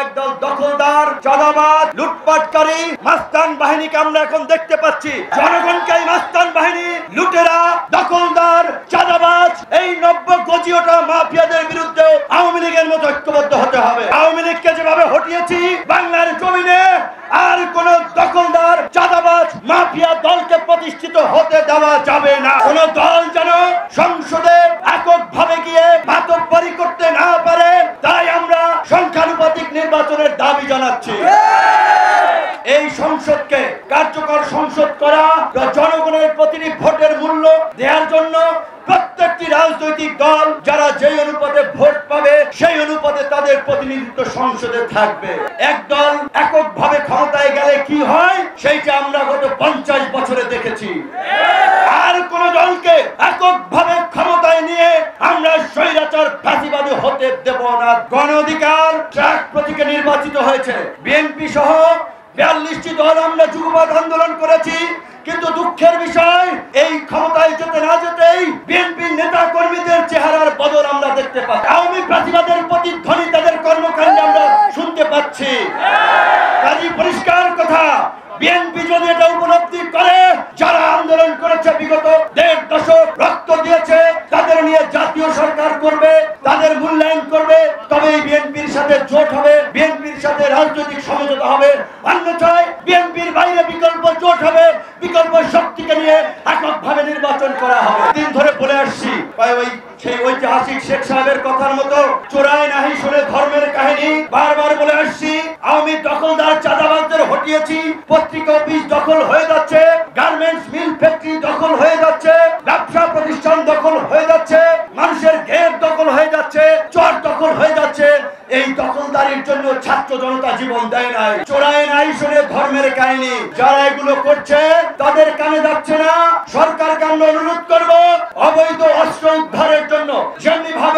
একদল দখলদার, চাঁদাবাজ, লুটপাটকারী মাস্তান বাহিনীকে আমরা এখন দেখতে পাচ্ছি। জনগণকে এই মাস্তান বাহিনী, লুটেরা, দখলদার, চাঁদাবাজ, এই 90 গজিওটা মাফিয়াদের বিরুদ্ধে আওয়ামী লীগের মতো ঐক্যবদ্ধ হতে হবে। আওয়ামী লীগকে যেভাবে হটিয়েছি বাংলার জমিনে আর কোন দখলদার, চাঁদাবাজ, মাফিয়া দলকে প্রতিষ্ঠিত হতে দেওয়া যাবে না। কোন দল যেন সংসদে এককভাবে গিয়ে মাতব্বরি করতে না পারে, তাই আমরা সংখ্যানুপাতিক নির্বাচনের দাবি জানাচ্ছি। এই সংসদকে কার্যকর সংসদ করা, জনগণের প্রতিটি ভোটের মূল্য দেওয়ার জন্য প্রত্যেকটি রাজনৈতিক দল যারা যেই অনুপাতে ভোট পাবে সেই অনুপাতে তাদের প্রতিনিধিত্ব সংসদে থাকবে। এক দল এককভাবে ক্ষমতায় গেলে কি হয় সেইটা আমরা গত 50 বছরে দেখেছি। আর কোন দলকে এককভাবে ক্ষমতায় নিয়ে আমরা স্বৈরাচার ফাঁসিবাদী হতে দেব না। গণ অধিকার ট্রাক প্রতীকে নির্বাচিত হয়েছে। বিএনপি সহ 42টি দল আমরা যুগপৎ আন্দোলন করেছি, কিন্তু দুঃখের বিষয় এই ক্ষমতায় যেতে না যেতেই বিএনপি নেতা কর্মীদের চেহারার বদল আমরা দেখতে পাচ্ছি। আওয়ামী ফাঁসিবাদের প্রতিধ্বনি তাদের কর্মকাণ্ডে আমরা শুনতে পাচ্ছি। কাজী পরিষ্কার কথা, বিএনপি যদি এটা উপলব্ধি করে যারা আন্দোলন করেছে বিগত 1.5 দশক রক্ত দিয়েছে তাদের নিয়ে জাতীয় সরকার করবে, তাদের মূল্যায়ন করবে, তবেই বিএনপির সাথে জোট হবে, বিএনপির সাথে রাজনৈতিক সমঝোতা হবে। অন্যথায় বিএনপির বাইরে বিকল্প জোট হবে, বিকল্প শক্তিকে নিয়ে এককভাবে নির্বাচন করা হবে। দিন ধরে বলে আসছি, সেই ঐতিহাসিক শেখ সাহেবের কথার মতো চোরাই নাহি শুনে ধর্মের কাহিনী বারবার বলে আসছি। আওয়ামী দখলদার চাঁদাবাজদের হটিয়েছি, পত্রিকা অফিস দখল হয়ে যাচ্ছে, গার্মেন্টস মিল ফ্যাক্টরি দখল হয়ে যাচ্ছে, ব্যবসা প্রতিষ্ঠান দখল হয়ে যাচ্ছে, মানুষের ঘের দখল হয়ে যাচ্ছে, চর দখল হয়ে যাচ্ছে। এই দখলদারির জন্য ছাত্র জনতা জীবন দেয় নাই। চোরাই নাই শুনে ধর্মের কাহিনী যারা এগুলো করছে তাদের কানে যাচ্ছে না। সরকারকে আমরা অনুরোধ করবো অবৈধ অস্ত্র উদ্ধারের জন্য যেমনি ভাবে